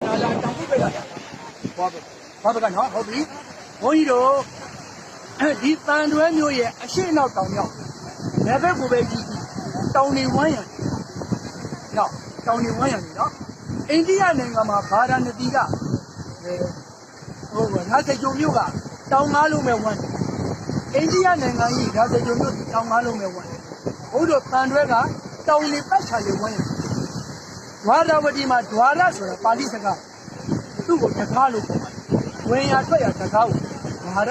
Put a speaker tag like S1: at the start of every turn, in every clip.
S1: လာတောင်ပြလိုက်တာဘာဘကနော်ဟုတ်ပြီဘုန်းကြီးတို့ဒီတန်တွဲမျိုးရဲ့အရှိနောက်တောင်မြောက်နယ်ဘက်ကိုပဲကြည့်တောင်နေဝမ်းရံနော်တောင်နေဝမ်းရံနော်အိန္ဒိယနိုင်ငံမှာဗာရာဏသီကငါးစိတ်ကြုံမျိုးကတောင်ငါးလုံးပဲဝမ်းတယ်အိန္ဒိယနိုင်ငံကြီးငါးစိတ်ကြုံမျိုးတောင်ငါးလုံးပဲဝမ်းတယ်ဘုန်းတို့တန်တွဲကတောင်နေပတ်ချာလေဝမ်းရံဒွါရဝတီမှာဒွါရဆိုတာပါဠိစကားသူ့ကိုတကားလို့ခေါ်တယ်ဝင်ရထွက်ရတကားကိုဒွါရ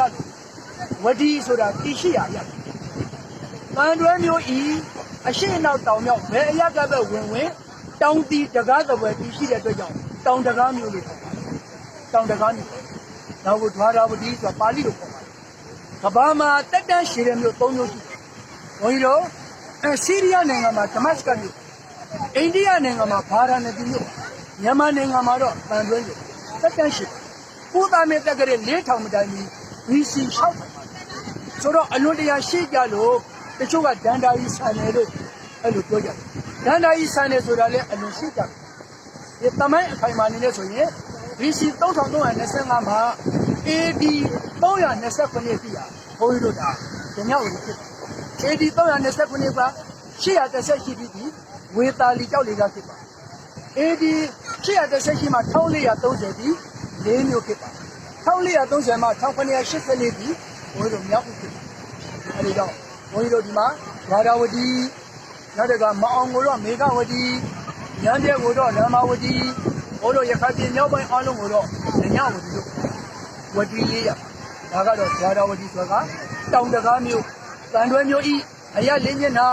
S1: ဝတီဆိုတာတိရှိရရတန်တွဲမျိုးဤအရှိနောက်တောင်မြောက်ဘယ်အရကပဲဝင်တောင်တီတကားသပွဲတိရှိတဲ့အတွက်ကြောင့်တောင်တကားမျိုးလို့ခေါ်တယ်တောင်တကားမျိုးနောက်ကိုဒွါရဝတီဆိုတာပါဠိလိုခေါ်တယ်ကဘာမှာတက်တန်းရှိတဲ့မျိုး၃မျိုးရှိတယ်ဘုန်းကြီးတို့ဆီးရီးယားနိုင်ငံမှာဒမတ်စကတ်မြို့အိန္ဒိယနိုင်ငံမှာဗာရာဏသီမြို့မြန်မာနိုင်ငံမှာတော့တန်တွဲမြို့တက်တန်းရှိကိုသားမဲ့တက်ကလေး4000မတိုင်ပြီး BC 6ဆိုတော့အလွန်တရာရှိကြလို့တချို့ကဒန္တာကြီးဆန်တယ်လို့အဲ့လိုပြောကြတယ်ဒန္တာကြီးဆန်တယ်ဆိုတာလည်းအလွန်ရှိကြတယ်ဒီတမိုင်းအခိုင်အမာနေလို့ဆိုရင် BC 3325မှာ AD 329တိရဘုန်းကြီးတို့ဒါညောက်လို့ဖြစ်တယ် AD 329ပါ830ရှိပြီးဝေတာလီကြောက်လေကဖြစ်ပါ AD 830မှာ1430ပြီး၄မျိုးဖြစ်ပါ1430မှာ1984ပြီးဘုန်းကြီးတို့မြောက်ဖြစ်ပါအဲဒီတော့ဘုန်းကြီးတို့ဒီမှာဝါဒဝတီနောက်တကမအောင်ကိုတော့မေဃဝတီရန်တဲ့ကိုတော့နာမဝတီဘိုးတို့ရခိုင်ပြည်မြောက်ပိုင်းအားလုံးကိုတော့ညဝတီတို့ဝတီလေးရဒါကတော့ဝါဒဝတီဆိုတာတောင်တကားမျိုးတန်တွဲမျိုးဤအရာလင်းမျက်နှာ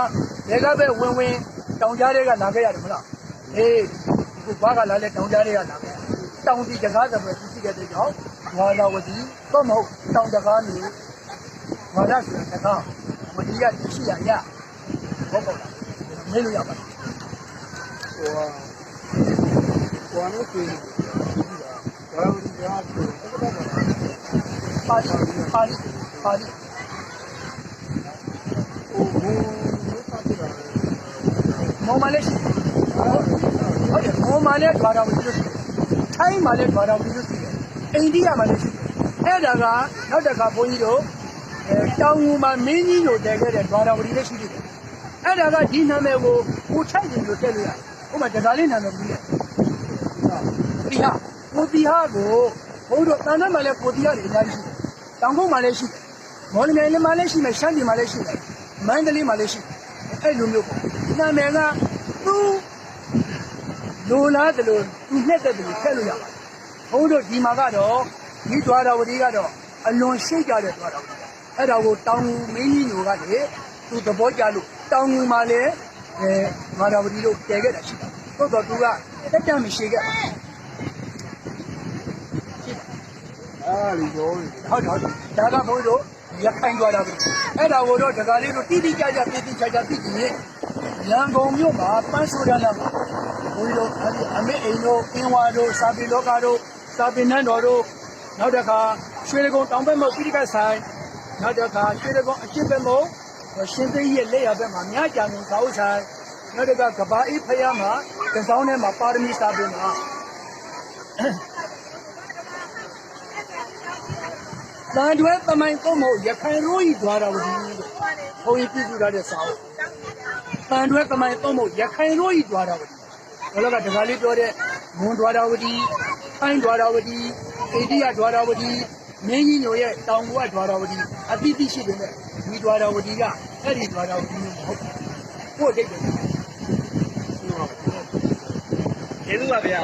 S1: ဘယ်ကပဲဝင်တောင်ကြားတွေကလာခဲ့ရတယ်မလားအေးဒီဘာကလာလဲတောင်ကြားတွေကလာခဲ့တောင်တီတကားသပွဲရှိတဲ့တဲ့ကြောင့်ဝါဒဝတီတော့မဟုတ်တောင်တကားမျိုးဝါဒဆိုတာတကားဝတီကရှိရရဟုတ်ပါလားမေးလို့ရပါတယ်ဟိုနော်ပြေဝါဒဝတီကပါဠိမော်မလေးရှိဟုတ်တယ်မော်မလေးဘာသာဝင်လို့ရှိတယ်ထိုင်းမှာလည်းဘာသာဝင်လို့ရှိတယ်အိန္ဒိယမှာလည်းရှိတယ်အဲ့ဒါကနောက်တစ်ခါဘုန်းကြီးတို့တောင်ငူမှာမင်းကြီးတို့တည်ခဲ့တဲ့ဘာသာဝင်လည်းရှိတယ်အဲ့ဒါကဒီနာမည်ကိုကိုထိုက်ရင်လို့တက်လို့ရတယ်ဥပမာတကားလေးနာမည်ပြီးတယ်တိဟာကိုတိဟာကိုဘုန်းကြီးတို့တန်တဲ့မှာလည်းကိုတိဟာတွေအများကြီးရှိတယ်တောင်ကုန်းမှာလည်းရှိတယ်မော်လမြိုင်မှာလည်းရှိမယ်ရှမ်းပြည်မှာလည်းရှိတယ်မန္တလေးမှာလည်းရှိတယ်အဲ့လိုမျိုးပေါ့နာမည်ကသူလိုလားတယ်လို့သူနဲ့တဲ့တယ်လို့ထည့်လို့ရပါတယ်ဘုန်းတို့ဒီမှာကတော့ဒီဒွါရဝတီကတော့အလွန်ရှိကြတဲ့ဒွါရဝတီအဲ့ဒါကိုတောင်ငူမင်းကြီးညိုကလေသူသဘောကျလို့တောင်ငူမှာလည်းဒွါရဝတီတို့တည်ခဲ့တာရှိတယ်သို့တော့သူကတက်တမရှိခဲ့ဘူးအားလီရောဟုတ်ဒါကဘုန်းတို့ရခိုင်သွားတာပဲအဲ့ဒါကိုတော့ဒကာလေးတို့တိတိကျကျသိကြသိကြည့်ရန်ကုန်မြို့မှာပန်းဆိုရလာမှာဘုန်းကြီးတို့အမေအိမ်တို့အင်းဝါတို့စာပေလောကတို့စာပေနန်းတော်တို့နောက်တစ်ခါရွှေရကုန်းတောင်ဘက်မပိဋကဆိုင်နောက်တစ်ခါရွှေရကုန်းအရှေ့ဘက်မရှင်သိရဲ့လက်ရဘက်မှာမြကြံကုန်သာဥဆိုင်နောက်တစ်ခါကဘာအေးဖယားမှာကစောင်းထဲမှာပါရမီစာပေမှာတန်တွဲသမိုင်းသုံးဖို့ရခိုင်ရိုးဤဒွါရဝတီဘုန်းကြီးပြုစုထားတဲ့စာအုပ်တန်တွဲသမိုင်းသုံးဖို့ရခိုင်ရိုးဤဒွါရဝတီဘလောကဒကာလေးပြောတဲ့မွန်ဒွါရဝတီထိုင်းဒွါရဝတီအိန္ဒိယဒွါရဝတီမင်းကြီးညိုရဲ့တောင်ဘဝဒွါရဝတီအတိတိရှိတယ်ဒီဒွါရဝတီကအဲ့ဒီဒွါရဝတီမျိုးမဟုတ်ဘူးကိုယ့်ဒိတ်တယ်ကျေးဇူးပါဗျာ